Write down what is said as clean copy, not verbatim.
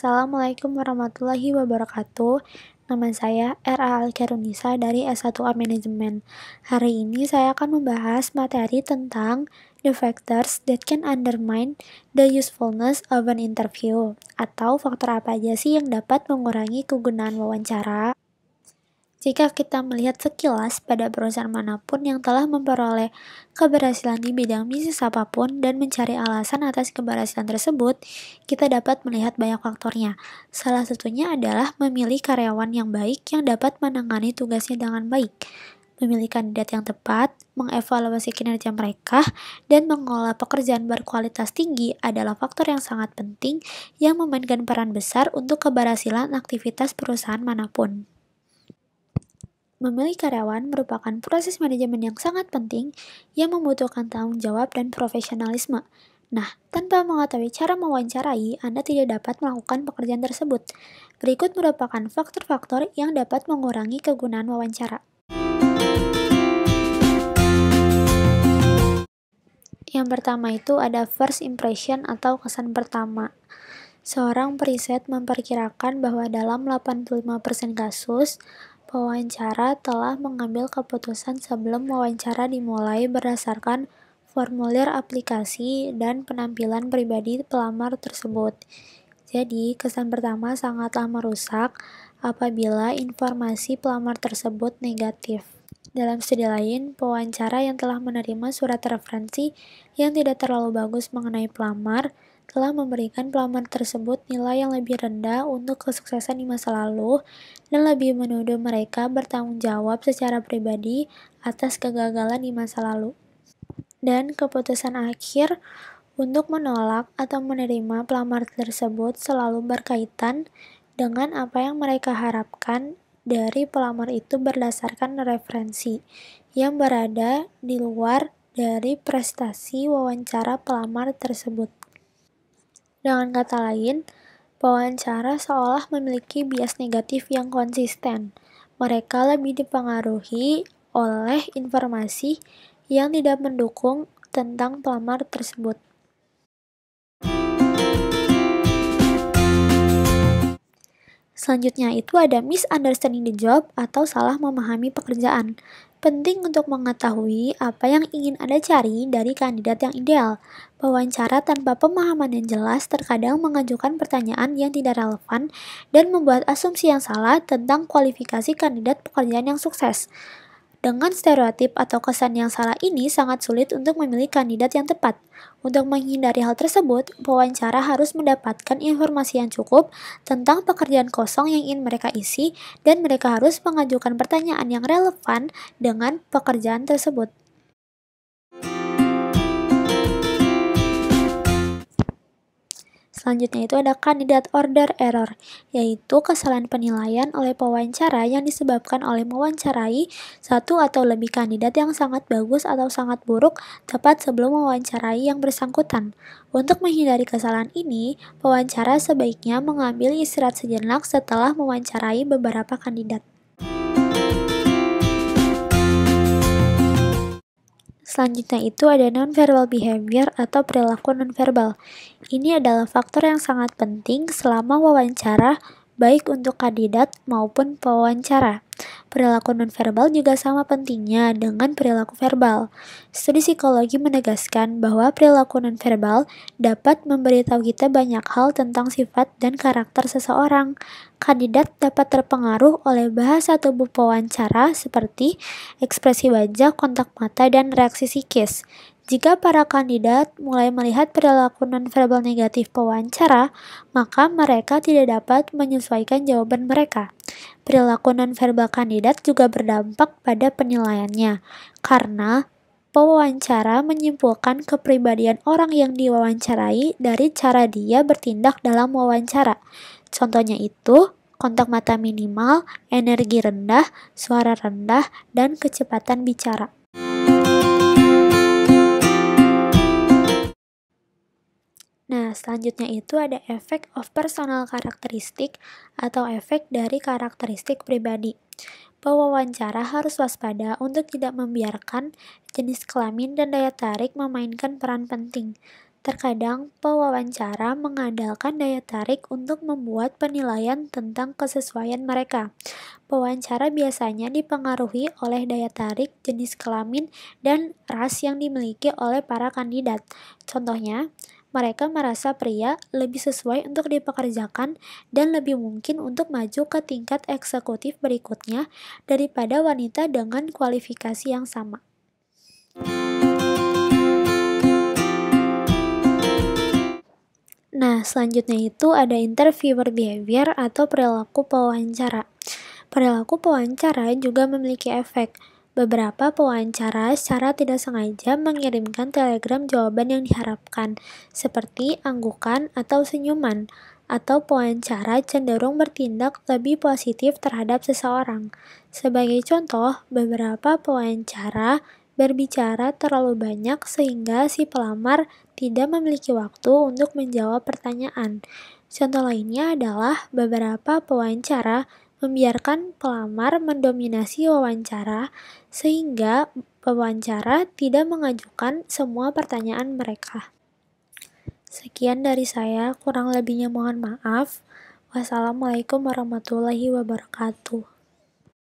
Assalamualaikum warahmatullahi wabarakatuh. Nama saya R.A. Alkerunisa dari S1A Manajemen. Hari ini saya akan membahas materi tentang the factors that can undermine the usefulness of an interview, atau faktor apa aja sih yang dapat mengurangi kegunaan wawancara. Jika kita melihat sekilas pada perusahaan manapun yang telah memperoleh keberhasilan di bidang bisnis apapun dan mencari alasan atas keberhasilan tersebut, kita dapat melihat banyak faktornya. Salah satunya adalah memilih karyawan yang baik yang dapat menangani tugasnya dengan baik, memilih kandidat yang tepat, mengevaluasi kinerja mereka, dan mengelola pekerjaan berkualitas tinggi adalah faktor yang sangat penting yang memainkan peran besar untuk keberhasilan aktivitas perusahaan manapun. Memilih karyawan merupakan proses manajemen yang sangat penting yang membutuhkan tanggung jawab dan profesionalisme. Nah, tanpa mengetahui cara mewawancarai, Anda tidak dapat melakukan pekerjaan tersebut. Berikut merupakan faktor-faktor yang dapat mengurangi kegunaan wawancara. Yang pertama itu ada first impression atau kesan pertama. Seorang periset memperkirakan bahwa dalam 85% kasus, pewawancara telah mengambil keputusan sebelum wawancara dimulai berdasarkan formulir aplikasi dan penampilan pribadi pelamar tersebut. Jadi, kesan pertama sangatlah merusak apabila informasi pelamar tersebut negatif. Dalam studi lain, pewawancara yang telah menerima surat referensi yang tidak terlalu bagus mengenai pelamar telah memberikan pelamar tersebut nilai yang lebih rendah untuk kesuksesan di masa lalu dan lebih menuduh mereka bertanggung jawab secara pribadi atas kegagalan di masa lalu. Dan keputusan akhir untuk menolak atau menerima pelamar tersebut selalu berkaitan dengan apa yang mereka harapkan dari pelamar itu berdasarkan referensi yang berada di luar dari prestasi wawancara pelamar tersebut. Dengan kata lain, pewawancara seolah memiliki bias negatif yang konsisten. Mereka lebih dipengaruhi oleh informasi yang tidak mendukung tentang pelamar tersebut. Selanjutnya itu ada misunderstanding the job atau salah memahami pekerjaan. Penting untuk mengetahui apa yang ingin Anda cari dari kandidat yang ideal. Pewawancara tanpa pemahaman yang jelas terkadang mengajukan pertanyaan yang tidak relevan dan membuat asumsi yang salah tentang kualifikasi kandidat pekerjaan yang sukses. Dengan stereotip atau kesan yang salah ini sangat sulit untuk memilih kandidat yang tepat. Untuk menghindari hal tersebut, pewawancara harus mendapatkan informasi yang cukup tentang pekerjaan kosong yang ingin mereka isi dan mereka harus mengajukan pertanyaan yang relevan dengan pekerjaan tersebut. Selanjutnya itu ada candidate order error, yaitu kesalahan penilaian oleh pewawancara yang disebabkan oleh mewawancarai satu atau lebih kandidat yang sangat bagus atau sangat buruk tepat sebelum mewawancarai yang bersangkutan. Untuk menghindari kesalahan ini, pewawancara sebaiknya mengambil istirahat sejenak setelah mewawancarai beberapa kandidat. Selanjutnya itu ada non-verbal behavior atau perilaku non-verbal. Ini adalah faktor yang sangat penting selama wawancara, baik untuk kandidat maupun pewawancara. Perilaku non-verbal juga sama pentingnya dengan perilaku verbal. Studi psikologi menegaskan bahwa perilaku non-verbal dapat memberitahu kita banyak hal tentang sifat dan karakter seseorang. Kandidat dapat terpengaruh oleh bahasa tubuh pewawancara seperti ekspresi wajah, kontak mata, dan reaksi psikis. Jika para kandidat mulai melihat perilaku nonverbal negatif pewawancara, maka mereka tidak dapat menyesuaikan jawaban mereka. Perilaku nonverbal kandidat juga berdampak pada penilaiannya, karena pewawancara menyimpulkan kepribadian orang yang diwawancarai dari cara dia bertindak dalam wawancara. Contohnya itu, kontak mata minimal, energi rendah, suara rendah, dan kecepatan bicara. Nah, selanjutnya itu ada efek of personal karakteristik atau efek dari karakteristik pribadi. Pewawancara harus waspada untuk tidak membiarkan jenis kelamin dan daya tarik memainkan peran penting. Terkadang pewawancara mengandalkan daya tarik untuk membuat penilaian tentang kesesuaian mereka. Pewawancara biasanya dipengaruhi oleh daya tarik, jenis kelamin, dan ras yang dimiliki oleh para kandidat. Contohnya, mereka merasa pria lebih sesuai untuk dipekerjakan dan lebih mungkin untuk maju ke tingkat eksekutif berikutnya daripada wanita dengan kualifikasi yang sama. Nah, selanjutnya itu ada interviewer behavior atau perilaku pewawancara. Perilaku pewawancara juga memiliki efek. Beberapa pewawancara secara tidak sengaja mengirimkan telegram jawaban yang diharapkan, seperti anggukan atau senyuman, atau pewawancara cenderung bertindak lebih positif terhadap seseorang. Sebagai contoh, beberapa pewawancara berbicara terlalu banyak sehingga si pelamar tidak memiliki waktu untuk menjawab pertanyaan. Contoh lainnya adalah beberapa pewawancara membiarkan pelamar mendominasi wawancara sehingga pewawancara tidak mengajukan semua pertanyaan mereka. Sekian dari saya, kurang lebihnya mohon maaf. Wassalamualaikum warahmatullahi wabarakatuh.